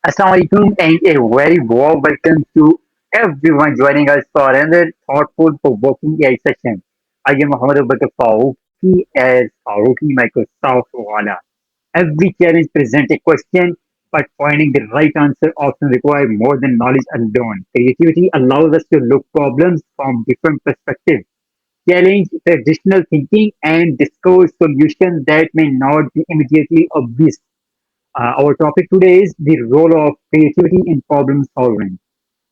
Assalamualaikum and a very warm welcome to everyone joining us for another thoughtful, provoking AI session. I am Muhammad Abubakar Faruqi as Faruqi Microsoft Wala. Every challenge presents a question, but finding the right answer often requires more than knowledge alone. Creativity allows us to look problems from different perspectives, challenge traditional thinking, and discover solutions that may not be immediately obvious. Our topic today is the role of creativity in problem solving.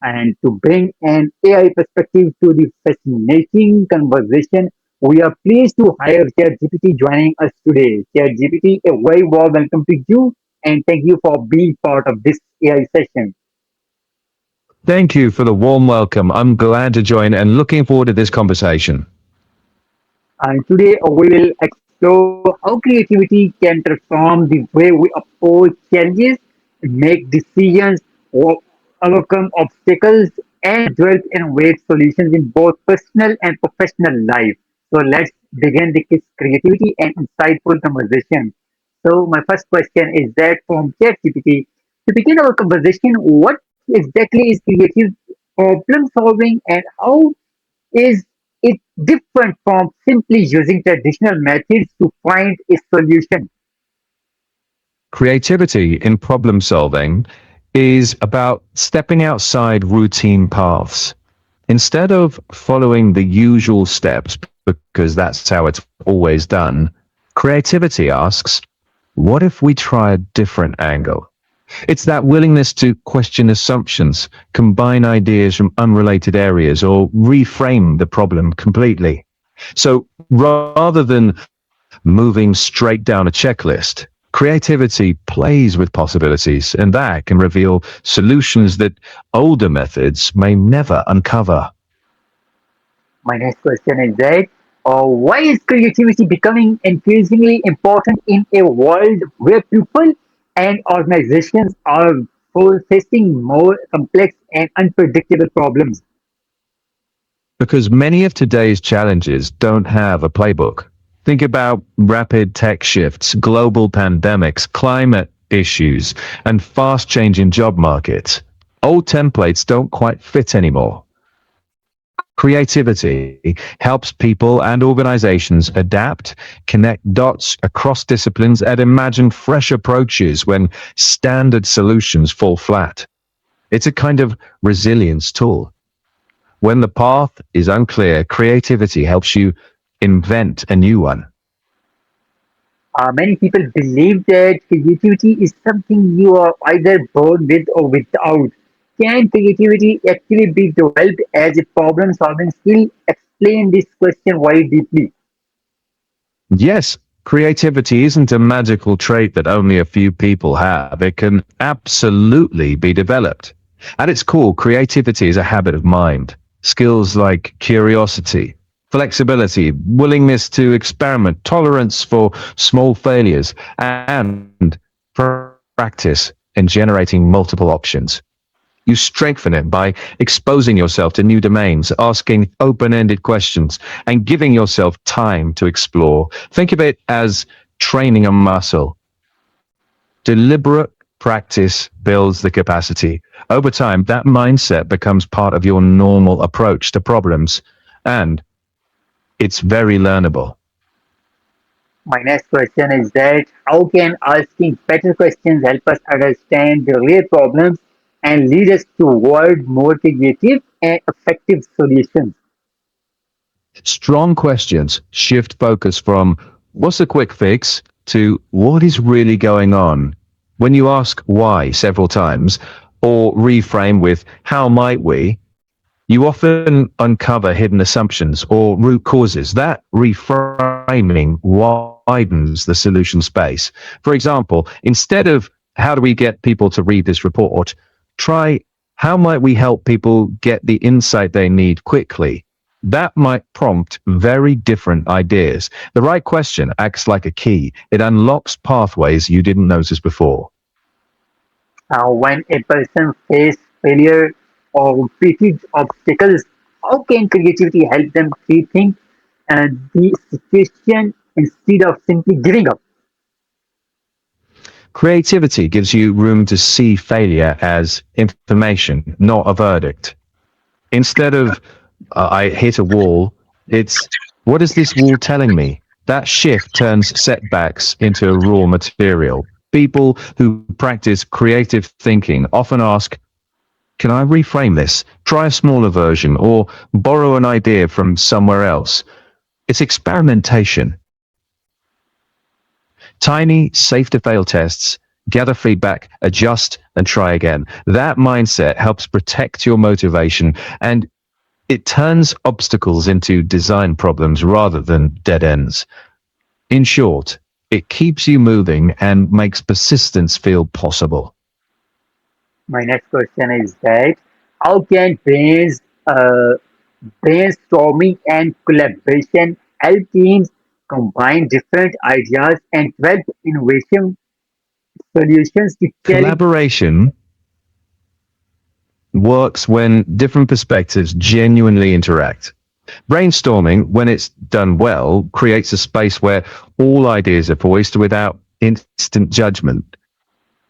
And to bring an AI perspective to the fascinating conversation, we are pleased to hire ChatGPT joining us today. ChatGPT, a very warm welcome to you and thank you for being part of this AI session. Thank you for the warm welcome. I'm glad to join and looking forward to this conversation. And today we will explore how creativity can transform the way we approach challenges, make decisions, overcome obstacles, and develop innovative solutions in both personal and professional life. So let's begin the creativity and insightful conversation. So my first question is that from ChatGPT, to begin our conversation, what exactly is creative problem solving and how is it different from simply using traditional methods to find a solution? Creativity in problem solving is about stepping outside routine paths. Instead of following the usual steps, because that's how it's always done, creativity asks, what if we try a different angle? It's that willingness to question assumptions, combine ideas from unrelated areas, or reframe the problem completely. So rather than moving straight down a checklist, creativity plays with possibilities, and that can reveal solutions that older methods may never uncover. My next question is that why is creativity becoming increasingly important in a world where people and organizations are facing more complex and unpredictable problems? Because many of today's challenges don't have a playbook. Think about rapid tech shifts, global pandemics, climate issues, and fast changing job markets. Old templates don't quite fit anymore. Creativity helps people and organizations adapt, connect dots across disciplines, and imagine fresh approaches when standard solutions fall flat. It's a kind of resilience tool. When the path is unclear, creativity helps you invent a new one. Many people believe that creativity is something you are either born with or without. Can creativity actually be developed as a problem solving skill? Explain this question very deeply. Yes, creativity isn't a magical trait that only a few people have. It can absolutely be developed. At its core, creativity is a habit of mind. Skills like curiosity, flexibility, willingness to experiment, tolerance for small failures, and practice in generating multiple options. You strengthen it by exposing yourself to new domains, asking open-ended questions, and giving yourself time to explore. Think of it as training a muscle. Deliberate practice builds the capacity. Over time, that mindset becomes part of your normal approach to problems, and it's very learnable. My next question is that how can asking better questions help us understand the real problems and lead us toward more creative and effective solutions? Strong questions shift focus from what's a quick fix to what is really going on. When you ask why several times or reframe with how might we, you often uncover hidden assumptions or root causes. That reframing widens the solution space. For example, instead of how do we get people to read this report, try how might we help people get the insight they need quickly. That might prompt very different ideas. The right question acts like a key. It unlocks pathways you didn't notice before. When a person faces failure or repeated obstacles, how can creativity help them rethink the situation instead of simply giving up? Creativity gives you room to see failure as information, not a verdict. Instead of I hit a wall, it's what is this wall telling me? That shift turns setbacks into raw material. People who practice creative thinking often ask, can I reframe this? Try a smaller version or borrow an idea from somewhere else. It's experimentation. Tiny, safe to fail tests, gather feedback, adjust, and try again. That mindset helps protect your motivation and it turns obstacles into design problems rather than dead ends. In short, it keeps you moving and makes persistence feel possible. My next question is that how can uh, brainstorming and collaboration help teams combine different ideas and develop innovation solutions to challenge? Collaboration works when different perspectives genuinely interact. Brainstorming, when it's done well, creates a space where all ideas are voiced without instant judgment.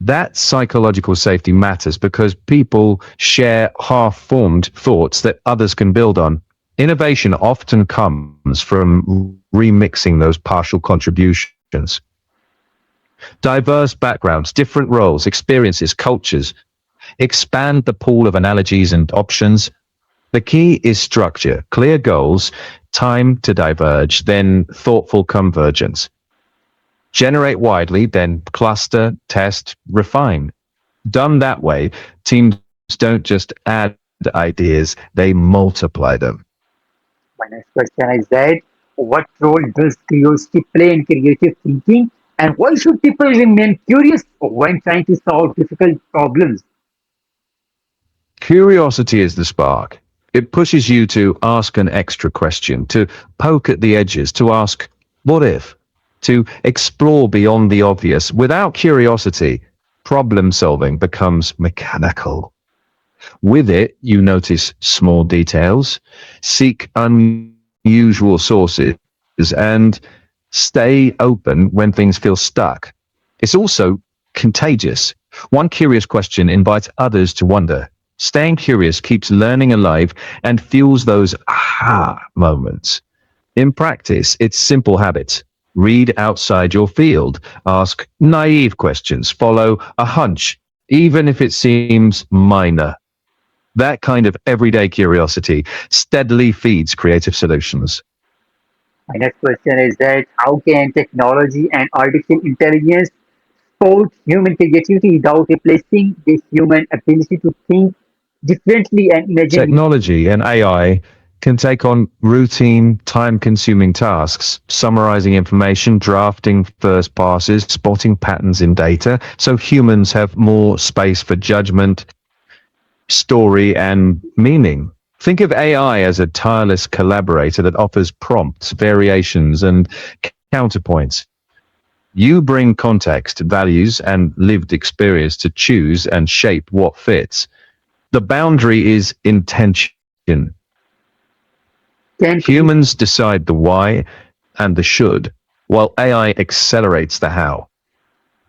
That psychological safety matters because people share half-formed thoughts that others can build on. Innovation often comes from remixing those partial contributions. Diverse backgrounds, different roles, experiences, cultures expand the pool of analogies and options. The key is structure, clear goals, time to diverge, then thoughtful convergence. Generate widely, then cluster, test, refine. Done that way, teams don't just add ideas, they multiply them. My next question is that what role does curiosity play in creative thinking, and why should people remain curious when trying to solve difficult problems? Curiosity is the spark. It pushes you to ask an extra question, to poke at the edges, to ask, what if? To explore beyond the obvious. Without curiosity, problem solving becomes mechanical. With it, you notice small details, seek unusual sources, and stay open when things feel stuck. It's also contagious. One curious question invites others to wonder. Staying curious keeps learning alive and fuels those aha moments. In practice, it's simple habits. Read outside your field, ask naive questions, follow a hunch, even if it seems minor. That kind of everyday curiosity steadily feeds creative solutions. My next question is that how can technology and artificial intelligence support human creativity without replacing the human ability to think differently and imagine new? Technology and AI can take on routine, time-consuming tasks, summarizing information, drafting first passes, spotting patterns in data, so humans have more space for judgment, story, and meaning. Think of AI as a tireless collaborator that offers prompts, variations, and counterpoints. You bring context, values, and lived experience to choose and shape what fits. The boundary is intention. Can Humans decide the why and the should, while AI accelerates the how.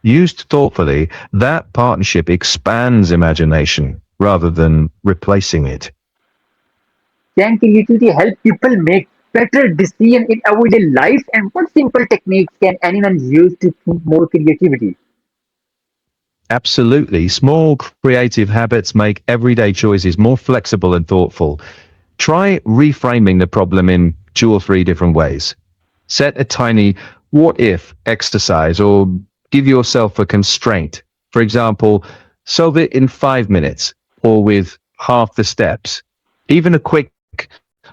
Used thoughtfully, that partnership expands imagination rather than replacing it. can creativity help people make better decisions in everyday life? And what simple techniques can anyone use to think more creativity? Absolutely. Small creative habits make everyday choices more flexible and thoughtful. Try reframing the problem in two or three different ways. Set a tiny what if exercise or give yourself a constraint. For example, solve it in 5 minutes or with half the steps. Even a quick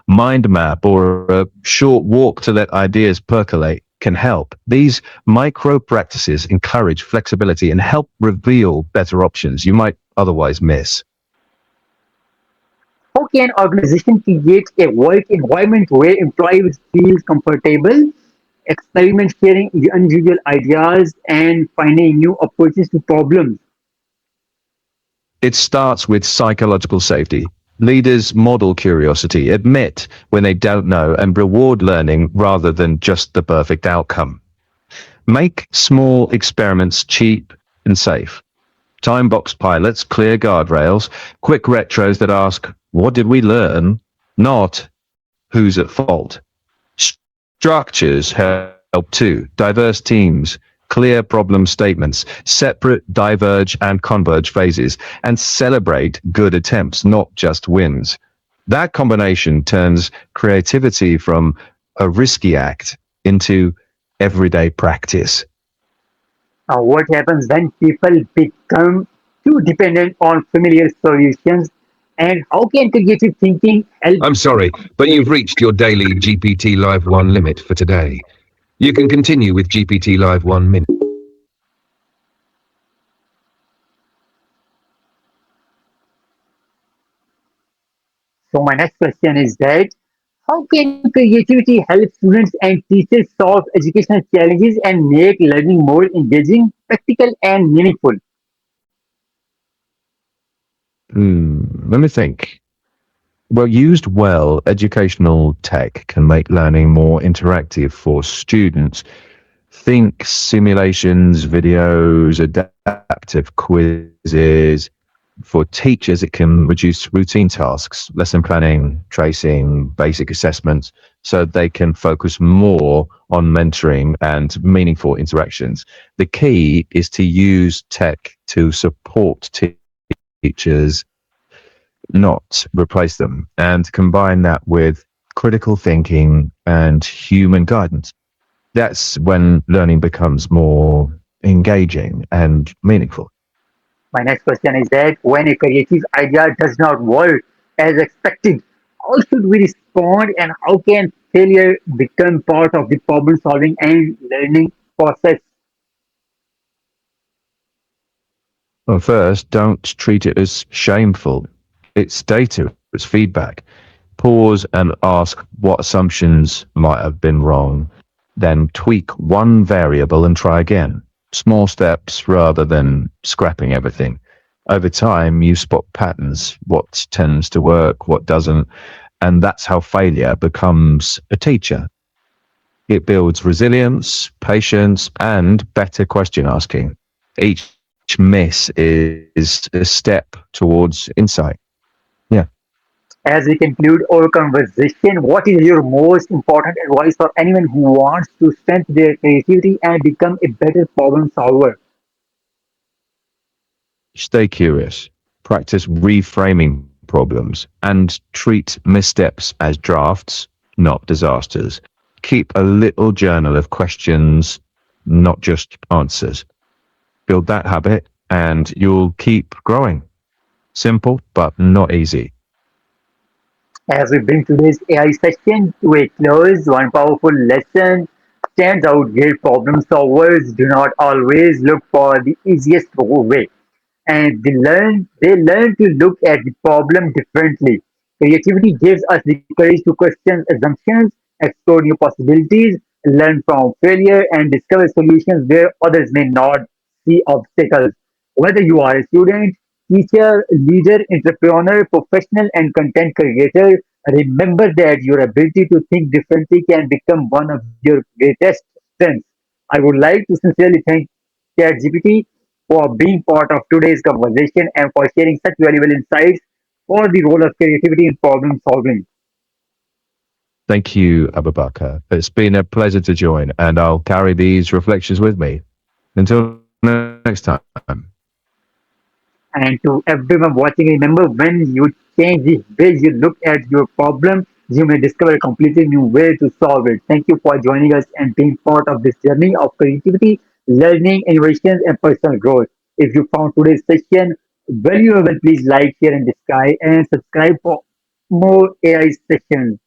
mind map or a short walk to let ideas percolate can help. These micro practices encourage flexibility and help reveal better options you might otherwise miss. How can organization create a work environment where employees feel comfortable, experiment sharing unusual ideas, and finding new approaches to problems? It starts with psychological safety. Leaders model curiosity, admit when they don't know, and reward learning rather than just the perfect outcome. Make small experiments cheap, and safe. Time box pilots, clear guardrails, quick retros that ask, what did we learn? Not, who's at fault. Structures help too. Diverse teams, clear problem statements, separate diverge and converge phases, and celebrate good attempts, not just wins. That combination turns creativity from a risky act into everyday practice. What happens when people become too dependent on familiar solutions, and how can creative thinking help? I'm sorry, but you've reached your daily GPT Live 1 limit for today. You can continue with GPT Live 1 minute. So my next question is that how can creativity help students and teachers solve educational challenges and make learning more engaging, practical, and meaningful? Let me think. Well, used well, educational tech can make learning more interactive for students. Think simulations, videos, adaptive quizzes. For teachers, it can reduce routine tasks, lesson planning, tracing, basic assessments, so they can focus more on mentoring and meaningful interactions. The key is to use tech to support teachers, not replace them, and combine that with critical thinking and human guidance. That's when learning becomes more engaging and meaningful. My next question is that when a creative idea does not work as expected, how should we respond and how can failure become part of the problem solving and learning process? Well, first, don't treat it as shameful. It's data, it's feedback. Pause and ask what assumptions might have been wrong. Then tweak one variable and try again. Small steps rather than scrapping everything. Over time, you spot patterns, what tends to work, what doesn't, and that's how failure becomes a teacher. It builds resilience, patience, and better question asking. Each miss is a step towards insight. Yeah. As we conclude our conversation, what is your most important advice for anyone who wants to strengthen their creativity and become a better problem solver? Stay curious, practice reframing problems, and treat missteps as drafts, not disasters. Keep a little journal of questions, not just answers. Build that habit, and you'll keep growing. Simple, but not easy. As we bring today's AI session to a close, one powerful lesson stands out: great problem solvers do not always look for the easiest way, and they learn to look at the problem differently. Creativity gives us the courage to question assumptions, explore new possibilities, learn from failure, and discover solutions where others may not see obstacles. Whether you are a student, teacher, leader, entrepreneur, professional, and content creator, remember that your ability to think differently can become one of your greatest strengths. I would like to sincerely thank ChatGPT for being part of today's conversation and for sharing such valuable insights for the role of creativity in problem solving. Thank you, Abubakar. It's been a pleasure to join, and I'll carry these reflections with me. Until next time. And to everyone watching, remember when you change the way you look at your problem, you may discover a completely new way to solve it. Thank you for joining us and being part of this journey of creativity, learning, innovations, and personal growth. If you found today's session valuable, please like, share, and subscribe for more AI sessions.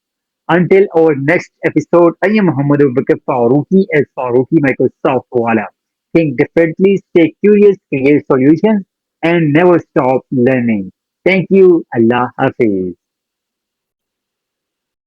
Until our next episode, I am Muhammad Abubakar Farooqi as Farooqi Microsoft Wala. Think differently, stay curious, create solutions, and never stop learning. Thank you. Allah Hafiz.